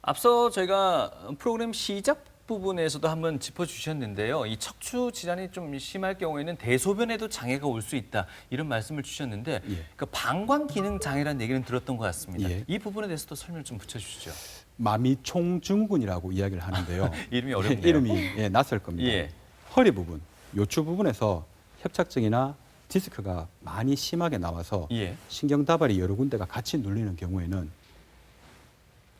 앞서 저희가 프로그램 시작 부분에서도 한번 짚어주셨는데요. 이 척추 질환이 좀 심할 경우에는 대소변에도 장애가 올 수 있다 이런 말씀을 주셨는데 예. 그 방광 기능 장애라는 얘기는 들었던 것 같습니다. 예. 이 부분에 대해서도 설명 좀 붙여주시죠. 마미총증후군이라고 이야기를 하는데요. 이름이 어렵네요. 이름이 낯설 겁니다. 예. 허리 부분, 요추 부분에서 협착증이나 디스크가 많이 심하게 나와서 예. 신경 다발이 여러 군데가 같이 눌리는 경우에는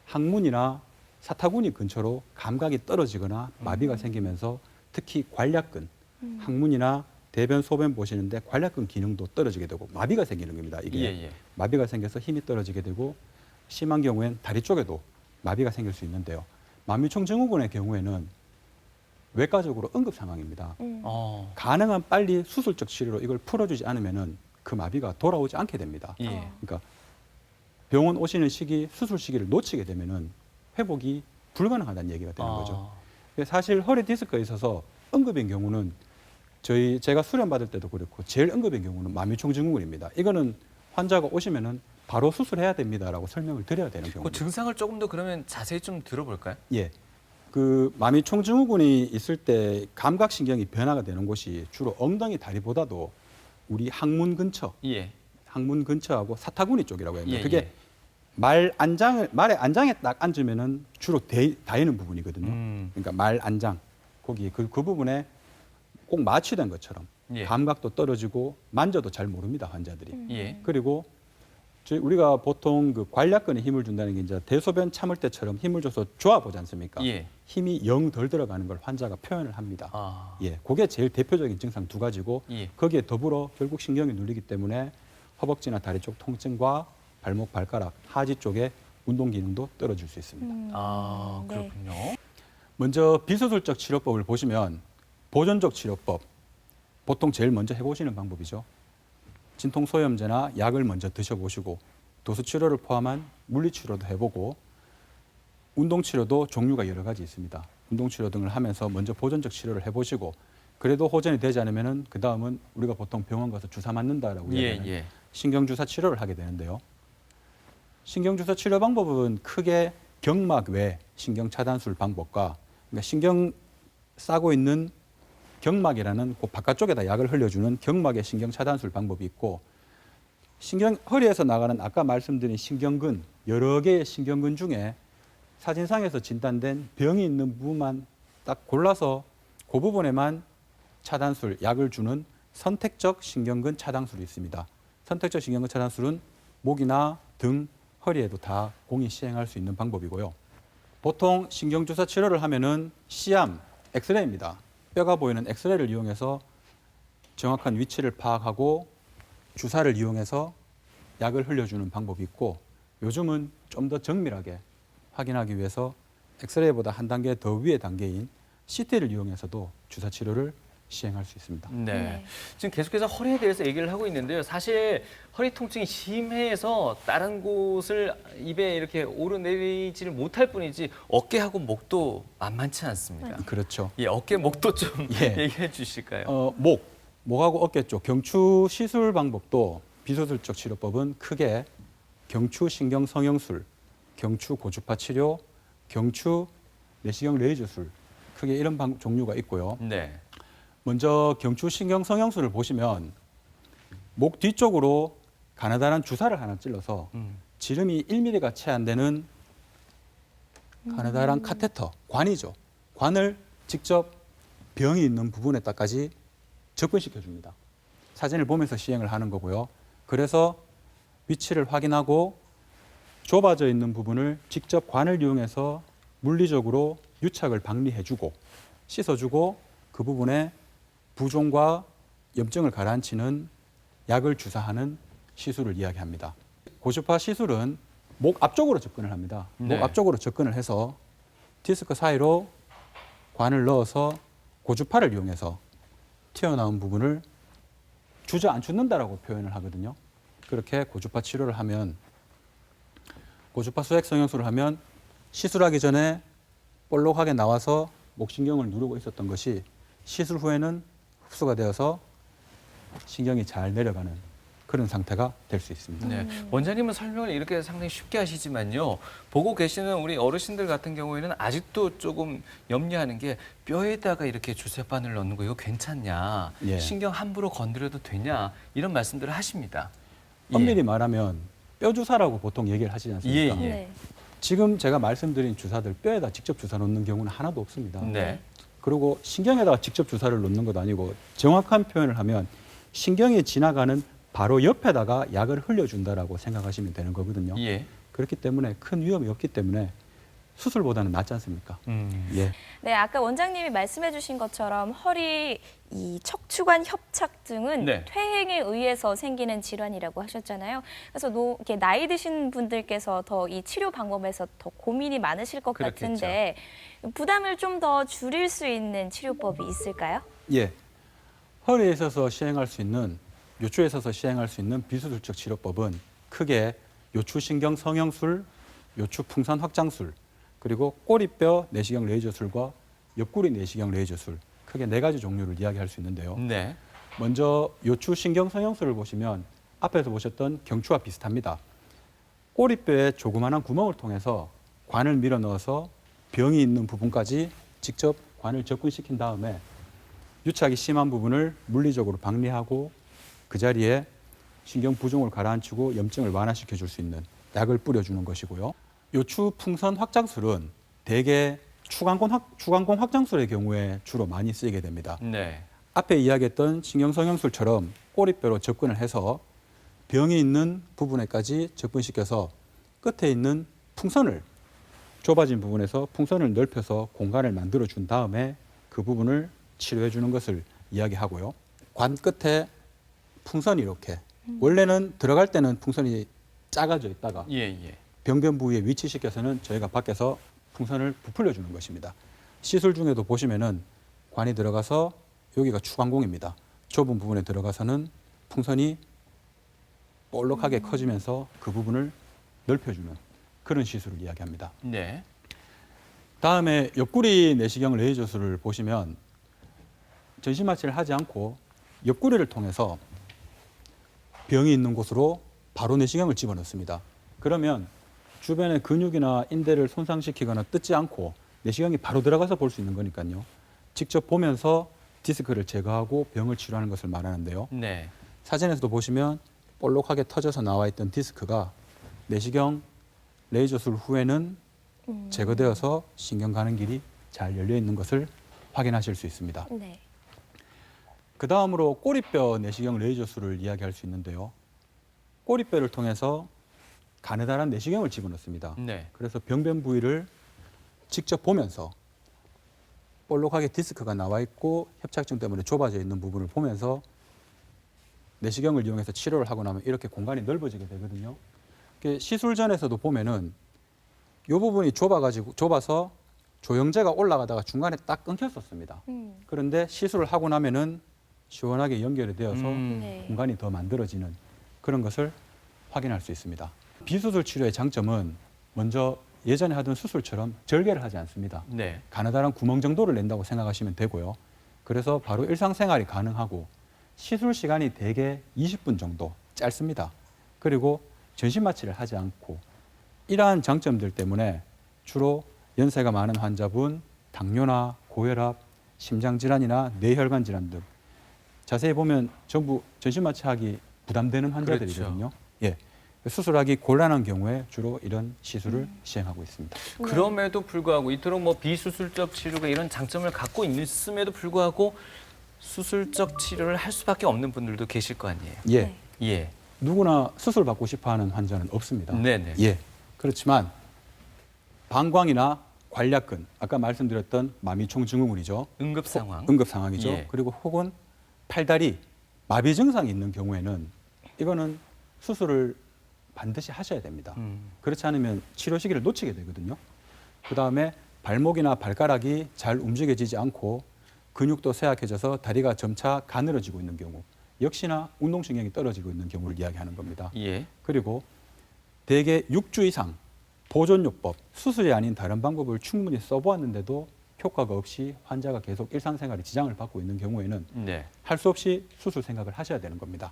항문이나 사타구니 근처로 감각이 떨어지거나 마비가 생기면서 특히 관략근, 항문이나 대변, 소변 보시는데 관략근 기능도 떨어지게 되고 마비가 생기는 겁니다. 이게 예. 마비가 생겨서 힘이 떨어지게 되고 심한 경우엔 다리 쪽에도 마비가 생길 수 있는데요. 마미총증후군의 경우에는 외과적으로 응급 상황입니다. 가능한 빨리 수술적 치료로 이걸 풀어주지 않으면은 그 마비가 돌아오지 않게 됩니다. 예. 그러니까 병원 오시는 시기, 수술 시기를 놓치게 되면은 회복이 불가능하다는 얘기가 되는 거죠. 사실 허리 디스크에 있어서 응급인 경우는 제가 수련 받을 때도 그렇고 제일 응급인 경우는 마미총증후군입니다. 이거는 환자가 오시면은 바로 수술해야 됩니다라고 설명을 드려야 되는 그 경우입니다. 증상을 조금 더 그러면 자세히 좀 들어볼까요? 예. 그 마미총증후군이 있을 때 감각신경이 변화가 되는 곳이 주로 엉덩이 다리보다도 우리 항문 근처, 예. 항문 근처하고 사타구니 쪽이라고 합니다. 예, 그게 예. 말의 안장에 딱 앉으면은 주로 닿이는 부분이거든요. 그러니까 말 안장 거기 그 부분에 꼭 마취된 것처럼 예. 감각도 떨어지고 만져도 잘 모릅니다 환자들이. 예. 그리고 우리가 보통 그 관략근에 힘을 준다는 게 이제 대소변 참을 때처럼 힘을 줘서 조아 보지 않습니까? 예. 힘이 영 덜 들어가는 걸 환자가 표현을 합니다. 아. 예, 그게 제일 대표적인 증상 두 가지고 예. 거기에 더불어 결국 신경이 눌리기 때문에 허벅지나 다리 쪽 통증과 발목, 발가락, 하지 쪽에 운동 기능도 떨어질 수 있습니다. 아, 네. 그렇군요. 먼저 비수술적 치료법을 보시면 보존적 치료법, 보통 제일 먼저 해보시는 방법이죠. 진통소염제나 약을 먼저 드셔보시고 도수치료를 포함한 물리치료도 해보고 운동치료도 종류가 여러 가지 있습니다. 운동치료 등을 하면서 먼저 보존적 치료를 해보시고 그래도 호전이 되지 않으면 그 다음은 우리가 보통 병원 가서 주사 맞는다라고 예, 얘기하는 예. 신경주사 치료를 하게 되는데요. 신경주사 치료 방법은 크게 경막 외 신경차단술 방법과 그러니까 신경 싸고 있는 경막이라는 그 바깥쪽에다 약을 흘려주는 경막의 신경차단술 방법이 있고 허리에서 나가는 아까 말씀드린 신경근, 여러 개의 신경근 중에 사진상에서 진단된 병이 있는 부분만 딱 골라서 그 부분에만 차단술, 약을 주는 선택적 신경근 차단술이 있습니다. 선택적 신경근 차단술은 목이나 등, 허리에도 다 공히 시행할 수 있는 방법이고요. 보통 신경주사 치료를 하면은 C암, 엑스레이입니다. 뼈가 보이는 엑스레이를 이용해서 정확한 위치를 파악하고 주사를 이용해서 약을 흘려주는 방법이 있고 요즘은 좀 더 정밀하게 확인하기 위해서 엑스레이보다 한 단계 더 위의 단계인 CT를 이용해서도 주사 치료를 시행할 수 있습니다. 네. 지금 계속해서 허리에 대해서 얘기를 하고 있는데요. 사실 허리 통증이 심해서 다른 곳을 입에 이렇게 오르내리지를 못할 뿐이지 어깨하고 목도 만만치 않습니다. 그렇죠. 예, 어깨 목도 좀 예. 얘기해 주실까요? 목하고 어깨 쪽 경추 시술 방법도 비수술적 치료법은 크게 경추 신경 성형술, 경추 고주파 치료, 경추 내시경 레이저술 크게 이런 종류가 있고요. 네. 먼저 경추 신경 성형술을 보시면 목 뒤쪽으로 가느다란 주사를 하나 찔러서 지름이 1mm가 채 안 되는 가느다란 카테터, 관이죠. 관을 직접 병이 있는 부분에다까지 접근시켜 줍니다. 사진을 보면서 시행을 하는 거고요. 그래서 위치를 확인하고 좁아져 있는 부분을 직접 관을 이용해서 물리적으로 유착을 방리해주고 씻어주고 그 부분에 부종과 염증을 가라앉히는 약을 주사하는 시술을 이야기합니다. 고주파 시술은 목 앞쪽으로 접근을 합니다. 네. 목 앞쪽으로 접근을 해서 디스크 사이로 관을 넣어서 고주파를 이용해서 튀어나온 부분을 주저앉는다라고 표현을 하거든요. 그렇게 고주파 치료를 하면 고주파 수액 성형술을 하면 시술하기 전에 볼록하게 나와서 목신경을 누르고 있었던 것이 시술 후에는 흡수가 되어서 신경이 잘 내려가는 그런 상태가 될 수 있습니다. 네, 원장님은 설명을 이렇게 상당히 쉽게 하시지만요. 보고 계시는 우리 어르신들 같은 경우에는 아직도 조금 염려하는 게 뼈에다가 이렇게 주사바늘 넣는 거 이거 괜찮냐? 예. 신경 함부로 건드려도 되냐? 이런 말씀들을 하십니다. 엄밀히 말하면 뼈 주사라고 보통 얘기를 하시지 않습니까? 예, 예. 네. 지금 제가 말씀드린 주사들 뼈에다 직접 주사 놓는 경우는 하나도 없습니다. 네. 그리고 신경에다가 직접 주사를 놓는 것도 아니고 정확한 표현을 하면 신경이 지나가는 바로 옆에다가 약을 흘려준다라고 생각하시면 되는 거거든요. 예. 그렇기 때문에 큰 위험이 없기 때문에 수술보다는 낫지 않습니까? 예. 네, 아까 원장님이 말씀해 주신 것처럼 허리 이 척추관 협착증은 네. 퇴행에 의해서 생기는 질환이라고 하셨잖아요. 그래서 이렇게 나이 드신 분들께서 더 이 치료 방법에서 더 고민이 많으실 것 그렇겠죠. 같은데 부담을 좀 더 줄일 수 있는 치료법이 있을까요? 예. 허리에 있어서 시행할 수 있는 요추에 있어서 시행할 수 있는 비수술적 치료법은 크게 요추신경 성형술, 요추 풍선 확장술, 그리고 꼬리뼈 내시경 레이저술과 옆구리 내시경 레이저술 크게 4가지 종류를 이야기할 수 있는데요. 네. 먼저 요추신경 성형술을 보시면 앞에서 보셨던 경추와 비슷합니다. 꼬리뼈에 조그마한 구멍을 통해서 관을 밀어 넣어서 병이 있는 부분까지 직접 관을 접근시킨 다음에 유착이 심한 부분을 물리적으로 박리하고 그 자리에 신경 부종을 가라앉히고 염증을 완화시켜 줄 수 있는 약을 뿌려주는 것이고요. 요추 풍선 확장술은 대개 추간공 확장술의 경우에 주로 많이 쓰이게 됩니다. 네. 앞에 이야기했던 신경성형술처럼 꼬리뼈로 접근을 해서 병이 있는 부분에까지 접근시켜서 끝에 있는 풍선을 좁아진 부분에서 풍선을 넓혀서 공간을 만들어 준 다음에 그 부분을 치료해 주는 것을 이야기하고요. 관 끝에 풍선이 이렇게 원래는 들어갈 때는 풍선이 작아져 있다가 예, 예. 병변 부위에 위치시켜서는 저희가 밖에서 풍선을 부풀려 주는 것입니다. 시술 중에도 보시면은 관이 들어가서 여기가 추간공입니다. 좁은 부분에 들어가서는 풍선이 볼록하게 커지면서 그 부분을 넓혀주는 그런 시술을 이야기합니다. 네. 다음에 옆구리 내시경 레이저술을 보시면 전신 마취를 하지 않고 옆구리를 통해서 병이 있는 곳으로 바로 내시경을 집어넣습니다. 그러면 주변의 근육이나 인대를 손상시키거나 뜯지 않고 내시경이 바로 들어가서 볼 수 있는 거니까요. 직접 보면서 디스크를 제거하고 병을 치료하는 것을 말하는데요. 네. 사진에서도 보시면 볼록하게 터져서 나와 있던 디스크가 내시경 레이저술 후에는 제거되어서 신경 가는 길이 잘 열려 있는 것을 확인하실 수 있습니다. 네. 그 다음으로 꼬리뼈 내시경 레이저술을 이야기할 수 있는데요. 꼬리뼈를 통해서 가느다란 내시경을 집어넣습니다. 네. 그래서 병변 부위를 직접 보면서 볼록하게 디스크가 나와 있고 협착증 때문에 좁아져 있는 부분을 보면서 내시경을 이용해서 치료를 하고 나면 이렇게 공간이 넓어지게 되거든요. 시술 전에서도 보면은 이 부분이 좁아서 조영제가 올라가다가 중간에 딱 끊겼었습니다. 그런데 시술을 하고 나면은 시원하게 연결이 되어서 네. 공간이 더 만들어지는 그런 것을 확인할 수 있습니다. 비수술 치료의 장점은 먼저 예전에 하던 수술처럼 절개를 하지 않습니다. 네. 가느다란 구멍 정도를 낸다고 생각하시면 되고요. 그래서 바로 일상생활이 가능하고 시술 시간이 대개 20분 정도 짧습니다. 그리고 전신 마취를 하지 않고 이러한 장점들 때문에 주로 연세가 많은 환자분, 당뇨나 고혈압, 심장질환이나 뇌혈관 질환 등 자세히 보면 전부 전신 마취하기 부담되는 환자들이거든요. 예. 수술하기 곤란한 경우에 주로 이런 시술을 시행하고 있습니다. 그럼에도 불구하고 이토록 뭐 비수술적 치료가 이런 장점을 갖고 있음에도 불구하고 수술적 치료를 할 수밖에 없는 분들도 계실 거 아니에요. 예. 네. 예. 누구나 수술 받고 싶어 하는 환자는 없습니다. 네네. 예. 그렇지만 방광이나 관략근, 아까 말씀드렸던 마미총 증후군이죠. 응급 상황. 응급 상황이죠. 예. 그리고 혹은 팔다리 마비 증상이 있는 경우에는 이거는 수술을 반드시 하셔야 됩니다. 그렇지 않으면 치료 시기를 놓치게 되거든요. 그다음에 발목이나 발가락이 잘 움직여지지 않고 근육도 쇠약해져서 다리가 점차 가늘어지고 있는 경우 역시나 운동신경이 떨어지고 있는 경우를 이야기하는 겁니다. 예. 그리고 대개 6주 이상 보존요법, 수술이 아닌 다른 방법을 충분히 써보았는데도 효과가 없이 환자가 계속 일상생활에 지장을 받고 있는 경우에는 네. 할 수 없이 수술 생각을 하셔야 되는 겁니다.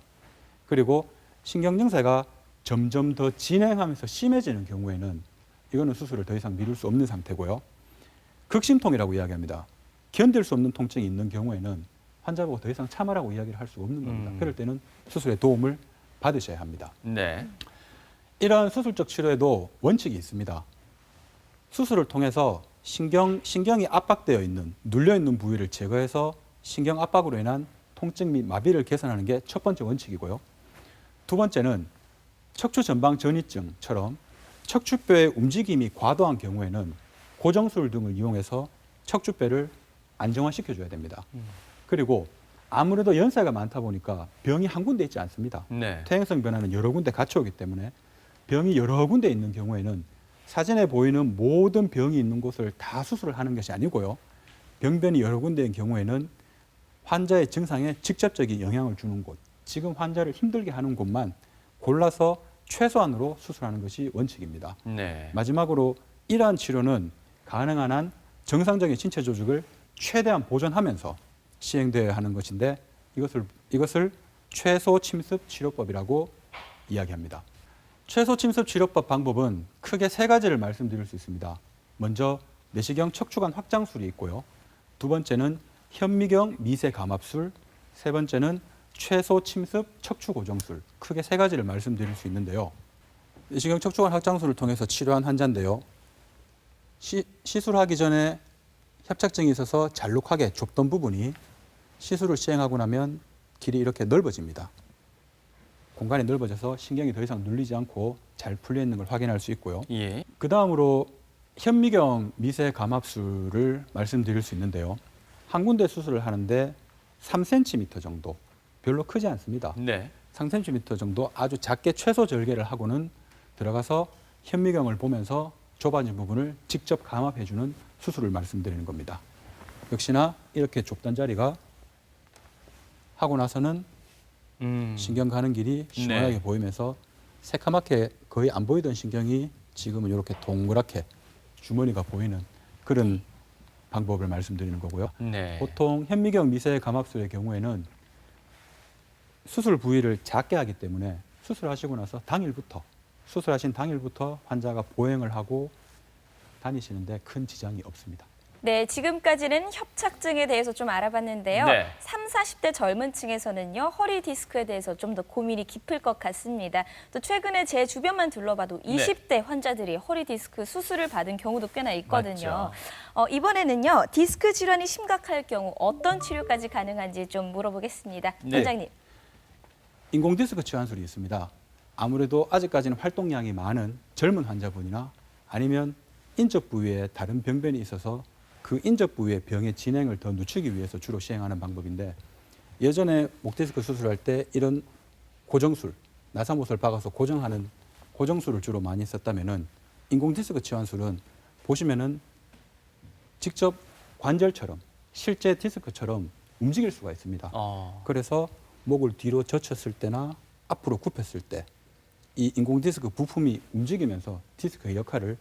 그리고 신경 증세가 점점 더 진행하면서 심해지는 경우에는 이거는 수술을 더 이상 미룰 수 없는 상태고요. 극심통이라고 이야기합니다. 견딜 수 없는 통증이 있는 경우에는 환자보고 더 이상 참아라고 이야기를 할 수가 없는 겁니다. 그럴 때는 수술의 도움을 받으셔야 합니다. 네. 이러한 수술적 치료에도 원칙이 있습니다. 수술을 통해서 신경이 압박되어 있는, 눌려 있는 부위를 제거해서 신경 압박으로 인한 통증 및 마비를 개선하는 게 첫 번째 원칙이고요. 두 번째는 척추 전방 전이증처럼 척추뼈의 움직임이 과도한 경우에는 고정술 등을 이용해서 척추뼈를 안정화시켜줘야 됩니다. 그리고 아무래도 연세가 많다 보니까 병이 한 군데 있지 않습니다. 네. 퇴행성 변화는 여러 군데 같이 오기 때문에 병이 여러 군데 있는 경우에는 사진에 보이는 모든 병이 있는 곳을 다 수술을 하는 것이 아니고요. 병변이 여러 군데인 경우에는 환자의 증상에 직접적인 영향을 주는 곳, 지금 환자를 힘들게 하는 곳만 골라서 최소한으로 수술하는 것이 원칙입니다. 네. 마지막으로 이러한 치료는 가능한 한 정상적인 신체 조직을 최대한 보존하면서 시행되어야 하는 것인데 이것을 최소 침습 치료법이라고 이야기합니다. 최소 침습 치료법 방법은 크게 세 가지를 말씀드릴 수 있습니다. 먼저 내시경 척추관 확장술이 있고요. 두 번째는 현미경 미세 감압술, 세 번째는 최소 침습 척추 고정술, 크게 세 가지를 말씀드릴 수 있는데요. 내시경 척추관 확장술을 통해서 치료한 환자인데요. 시술하기 전에 협착증이 있어서 잘록하게 좁던 부분이 시술을 시행하고 나면 길이 이렇게 넓어집니다. 공간이 넓어져서 신경이 더 이상 눌리지 않고 잘 풀려 있는 걸 확인할 수 있고요. 예. 그 다음으로 현미경 미세 감압술을 말씀드릴 수 있는데요. 한 군데 수술을 하는데 3cm 정도, 별로 크지 않습니다. 네. 3cm 정도 아주 작게 최소 절개를 하고는 들어가서 현미경을 보면서 좁아진 부분을 직접 감압해주는 수술을 말씀드리는 겁니다. 역시나 이렇게 좁던 자리가 하고 나서는 신경 가는 길이 시원하게 네. 보이면서 새카맣게 거의 안 보이던 신경이 지금은 이렇게 동그랗게 주머니가 보이는 그런 방법을 말씀드리는 거고요. 네. 보통 현미경 미세 감압술의 경우에는 수술 부위를 작게 하기 때문에 수술하시고 나서 수술하신 당일부터 환자가 보행을 하고 다니시는데 큰 지장이 없습니다. 네, 지금까지는 협착증에 대해서 좀 알아봤는데요. 네. 30, 40대 젊은 층에서는요, 허리 디스크에 대해서 좀 더 고민이 깊을 것 같습니다. 또 최근에 제 주변만 둘러봐도 20대 환자들이 허리 디스크 수술을 받은 경우도 꽤나 있거든요. 이번에는요, 디스크 질환이 심각할 경우 어떤 치료까지 가능한지 좀 물어보겠습니다. 네. 원장님. 인공 디스크 치환술이 있습니다. 아무래도 아직까지는 활동량이 많은 젊은 환자분이나 아니면 인접 부위에 다른 병변이 있어서 그 인접 부위의 병의 진행을 더 늦추기 위해서 주로 시행하는 방법인데, 예전에 목 디스크 수술할 때 이런 고정술, 나사못을 박아서 고정하는 고정술을 주로 많이 썼다면은 인공 디스크 치환술은 보시면은 직접 관절처럼 실제 디스크처럼 움직일 수가 있습니다. 그래서 목을 뒤로 젖혔을 때나 앞으로 굽혔을 때 이 인공 디스크 부품이 움직이면서 디스크의 역할을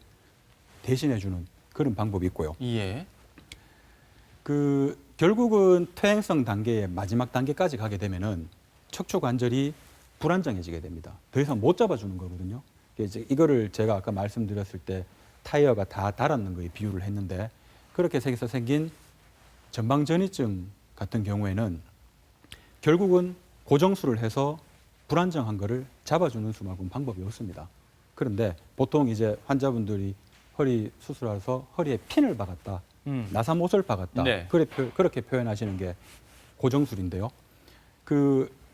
대신해주는 그런 방법이 있고요. 예. 결국은 퇴행성 단계의 마지막 단계까지 가게 되면은 척추 관절이 불안정해지게 됩니다. 더 이상 못 잡아주는 거거든요. 이거를 제가 아까 말씀드렸을 때 타이어가 다 닳았는 거에 비유를 했는데, 그렇게 해서 생긴 전방전이증 같은 경우에는 결국은 고정술을 해서 불안정한 거를 잡아주는 수만큼 방법이 없습니다. 그런데 보통 이제 환자분들이 허리 수술해서 허리에 핀을 박았다, 나사못을 박았다, 네. 그렇게 표현하시는 게 고정술인데요.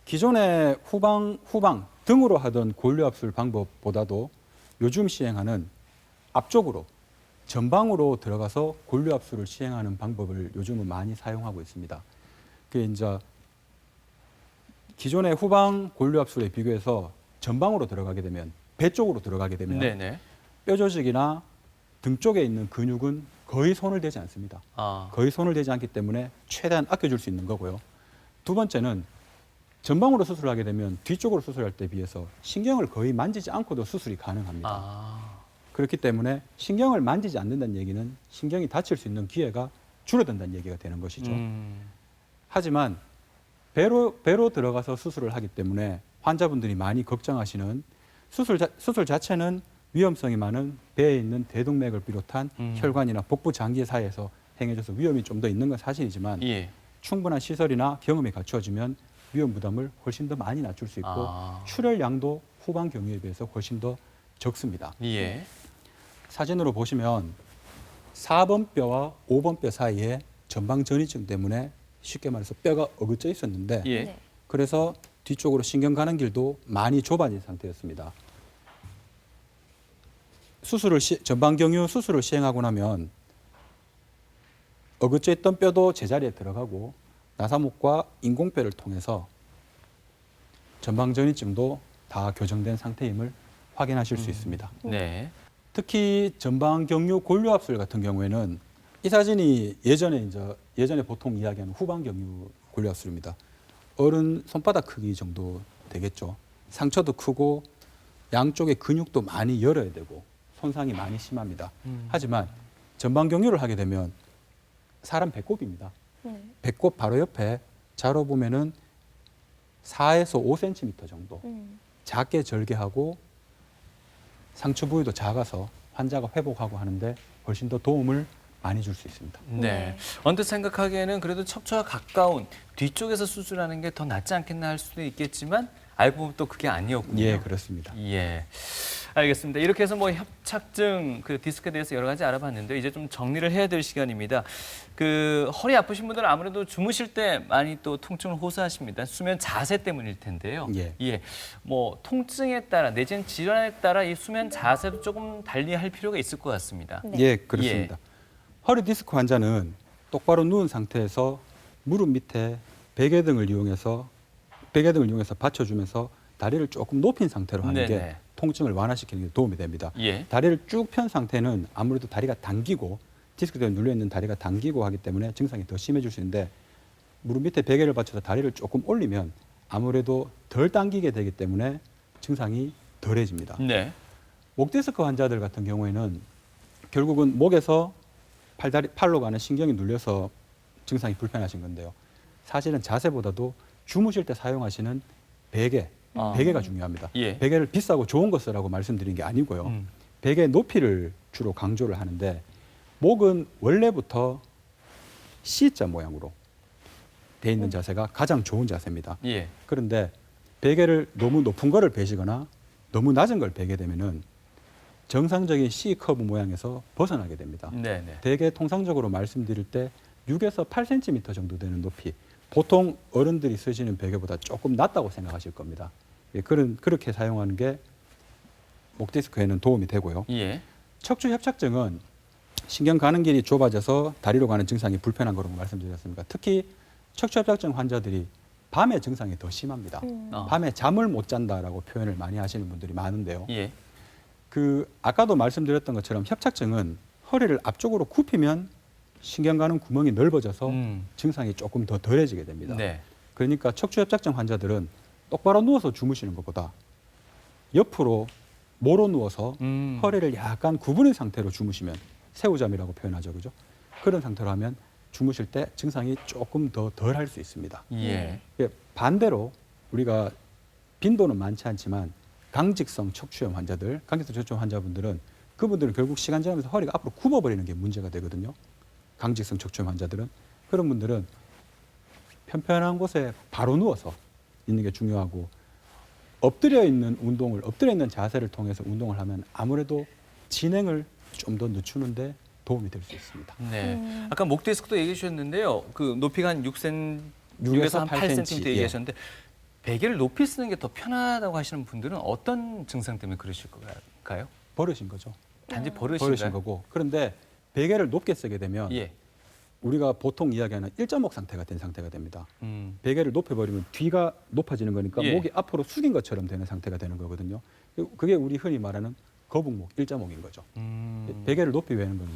기존의 후방 등으로 하던 골류압술 방법보다도 요즘 시행하는 앞쪽으로 전방으로 들어가서 골류압술을 시행하는 방법을 요즘은 많이 사용하고 있습니다. 그게 이제 기존의 후방 골류압술에 비교해서 전방으로 들어가게 되면, 배 쪽으로 들어가게 되면 네네. 뼈 조직이나 등 쪽에 있는 근육은 거의 손을 대지 않습니다. 거의 손을 대지 않기 때문에 최대한 아껴줄 수 있는 거고요. 두 번째는 전방으로 수술하게 되면 뒤쪽으로 수술할 때 비해서 신경을 거의 만지지 않고도 수술이 가능합니다. 그렇기 때문에 신경을 만지지 않는다는 얘기는 신경이 다칠 수 있는 기회가 줄어든다는 얘기가 되는 것이죠. 하지만 배로 들어가서 수술을 하기 때문에 환자분들이 많이 걱정하시는 수술 자체는 위험성이 많은 배에 있는 대동맥을 비롯한 혈관이나 복부 장기 사이에서 행해져서 위험이 좀 더 있는 건 사실이지만 예. 충분한 시설이나 경험이 갖추어지면 위험 부담을 훨씬 더 많이 낮출 수 있고 출혈량도 후방 경유에 비해서 훨씬 더 적습니다. 예. 사진으로 보시면 4번 뼈와 5번 뼈 사이에 전방 전이증 때문에 쉽게 말해서 뼈가 어긋져 있었는데 예. 네. 그래서 뒤쪽으로 신경 가는 길도 많이 좁아진 상태였습니다. 전방 경유 수술을 시행하고 나면 어긋져 있던 뼈도 제자리에 들어가고 나사목과 인공뼈를 통해서 전방 전이증도 다 교정된 상태임을 확인하실 수 있습니다. 네. 특히 전방 경유 골류압술 같은 경우에는 이 사진이 예전에 보통 이야기하는 후방 경유 골류압술입니다. 어른 손바닥 크기 정도 되겠죠. 상처도 크고 양쪽의 근육도 많이 열어야 되고 손상이 많이 심합니다. 하지만 전방 경유를 하게 되면 사람 배꼽입니다. 배꼽 바로 옆에 자로 보면은 4에서 5cm 정도 작게 절개하고 상처 부위도 작아서 환자가 회복하고 하는데 훨씬 더 도움을 많이 줄 수 있습니다. 네. 네. 언뜻 생각하기에는 그래도 척추와 가까운 뒤쪽에서 수술하는 게 더 낫지 않겠나 할 수도 있겠지만 알고 보면 또 그게 아니었군요. 예, 그렇습니다. 예. 알겠습니다. 이렇게 해서 뭐 협착증, 그 디스크에 대해서 여러 가지 알아봤는데 이제 좀 정리를 해야 될 시간입니다. 그 허리 아프신 분들은 아무래도 주무실 때 많이 또 통증을 호소하십니다. 수면 자세 때문일 텐데요. 예. 뭐 통증에 따라 내지는 질환에 따라 이 수면 자세도 조금 달리할 필요가 있을 것 같습니다. 네. 예, 그렇습니다. 허리 디스크 환자는 똑바로 누운 상태에서 무릎 밑에 베개 등을 이용해서 받쳐주면서 다리를 조금 높인 상태로 하는 게 네네. 통증을 완화시키는 데 도움이 됩니다. 예. 다리를 쭉 편 상태는 아무래도 다리가 당기고 디스크 때문에 눌려있는 다리가 당기고 하기 때문에 증상이 더 심해질 수 있는데 무릎 밑에 베개를 받쳐서 다리를 조금 올리면 아무래도 덜 당기게 되기 때문에 증상이 덜해집니다. 네. 목 디스크 환자들 같은 경우에는 결국은 목에서 팔로 가는 신경이 눌려서 증상이 불편하신 건데요. 사실은 자세보다도 주무실 때 사용하시는 베개가 중요합니다. 예. 베개를 비싸고 좋은 거 쓰라고 말씀드린 게 아니고요. 베개 높이를 주로 강조를 하는데 목은 원래부터 C자 모양으로 돼 있는 자세가 가장 좋은 자세입니다. 예. 그런데 베개를 너무 높은 거를 베시거나 너무 낮은 걸 베게 되면은 정상적인 C 커브 모양에서 벗어나게 됩니다. 네네. 대개 통상적으로 말씀드릴 때 6에서 8cm 정도 되는 높이, 보통 어른들이 쓰시는 베개보다 조금 낮다고 생각하실 겁니다. 예, 그렇게 사용하는 게 목 디스크에는 도움이 되고요. 예. 척추 협착증은 신경 가는 길이 좁아져서 다리로 가는 증상이 불편한 거라고 말씀드렸습니다. 특히 척추 협착증 환자들이 밤에 증상이 더 심합니다. 밤에 잠을 못 잔다라고 표현을 많이 하시는 분들이 많은데요. 예. 아까도 말씀드렸던 것처럼 협착증은 허리를 앞쪽으로 굽히면 신경 가는 구멍이 넓어져서 증상이 조금 더 덜해지게 됩니다. 네. 그러니까 척추 협착증 환자들은 똑바로 누워서 주무시는 것보다 옆으로 모로 누워서 허리를 약간 구부린 상태로 주무시면 새우잠이라고 표현하죠, 그죠? 그런 상태로 하면 주무실 때 증상이 조금 더 덜 할 수 있습니다. 예. 반대로 우리가 빈도는 많지 않지만 강직성 척추염 환자들, 강직성 척추염 환자분들은 그분들은 결국 시간 지나면서 허리가 앞으로 굽어버리는 게 문제가 되거든요. 강직성 척추염 환자들은 그런 분들은 편편한 곳에 바로 누워서 있는 게 중요하고 엎드려 있는 자세를 통해서 운동을 하면 아무래도 진행을 좀 더 늦추는데 도움이 될 수 있습니다. 네. 아까 목 디스크도 얘기해 주셨는데요. 그 높이가 한 6에서 6에서 8cm 예. 얘기하셨는데 베개를 높이 쓰는 게 더 편하다고 하시는 분들은 어떤 증상 때문에 그러실 걸까요? 버릇인 거죠. 단지 버릇인 버릇인가요? 거고. 그런데 베개를 높게 쓰게 되면 예. 우리가 보통 이야기하는 일자목 상태가 된 상태가 됩니다. 음. 베개를 높여버리면 뒤가 높아지는 거니까 예. 목이 앞으로 숙인 것처럼 되는 상태가 되는 거거든요. 그게 우리 흔히 말하는 거북목, 일자목인 거죠. 베개를 높이 베는 건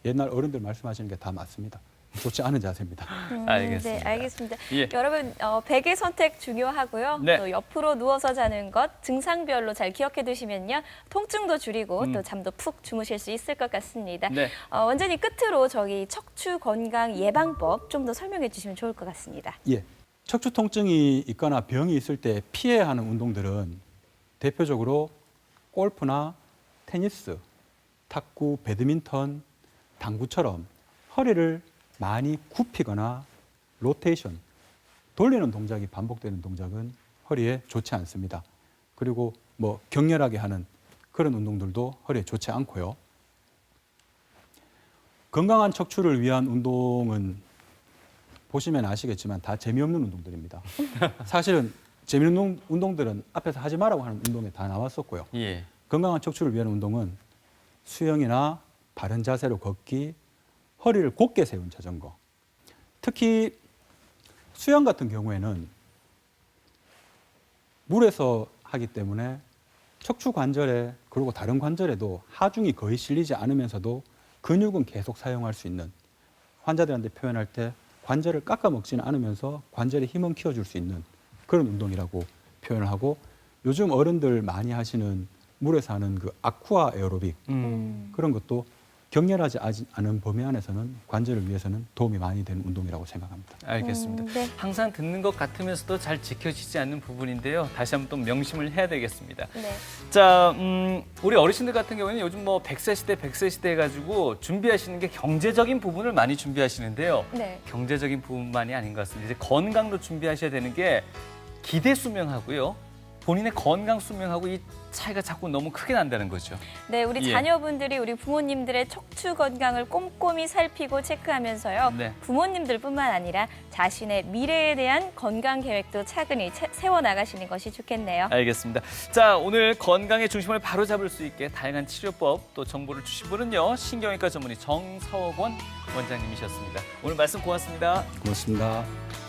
옛날 어른들 말씀하시는 게 다 맞습니다. 좋지 않은 자세입니다. 알겠습니다. 네, 알겠습니다. 예. 여러분, 베개 선택 중요하고요. 네. 또 옆으로 누워서 자는 것 증상별로 잘 기억해 두시면요. 통증도 줄이고 또 잠도 푹 주무실 수 있을 것 같습니다. 네. 원장님 끝으로 저기 척추 건강 예방법 좀 더 설명해 주시면 좋을 것 같습니다. 예. 척추 통증이 있거나 병이 있을 때 피해야 하는 운동들은 대표적으로 골프나 테니스, 탁구, 배드민턴, 당구처럼 허리를 많이 굽히거나 로테이션, 돌리는 동작이 반복되는 동작은 허리에 좋지 않습니다. 그리고 뭐 격렬하게 하는 그런 운동들도 허리에 좋지 않고요. 건강한 척추를 위한 운동은 보시면 아시겠지만 다 재미없는 운동들입니다. 사실은 재미없는 운동들은 앞에서 하지 말라고 하는 운동에 다 나왔었고요. 예. 건강한 척추를 위한 운동은 수영이나 바른 자세로 걷기, 허리를 곧게 세운 자전거. 특히 수영 같은 경우에는 물에서 하기 때문에 척추 관절에 그리고 다른 관절에도 하중이 거의 실리지 않으면서도 근육은 계속 사용할 수 있는, 환자들한테 표현할 때 관절을 깎아 먹지는 않으면서 관절에 힘은 키워줄 수 있는 그런 운동이라고 표현을 하고, 요즘 어른들 많이 하시는 물에서 하는 그 아쿠아 에어로빅 그런 것도 격렬하지 않은 범위 안에서는 관절을 위해서는 도움이 많이 되는 운동이라고 생각합니다. 알겠습니다. 네. 항상 듣는 것 같으면서도 잘 지켜지지 않는 부분인데요. 다시 한번 또 명심을 해야 되겠습니다. 네. 자, 우리 어르신들 같은 경우에는 요즘 뭐 100세 시대, 100세 시대 해가지고 준비하시는 게 경제적인 부분을 많이 준비하시는데요. 네. 경제적인 부분만이 아닌 것 같습니다. 이제 건강도 준비하셔야 되는 게 기대 수명하고요. 본인의 건강 수명하고 이 차이가 자꾸 너무 크게 난다는 거죠. 네, 우리 예. 자녀분들이 우리 부모님들의 척추 건강을 꼼꼼히 살피고 체크하면서요. 네. 부모님들뿐만 아니라 자신의 미래에 대한 건강 계획도 차근히 세워 나가시는 것이 좋겠네요. 알겠습니다. 자, 오늘 건강의 중심을 바로잡을 수 있게 다양한 치료법 또 정보를 주신 분은요. 신경외과 전문의 정서원 원장님이셨습니다. 오늘 말씀 고맙습니다. 고맙습니다.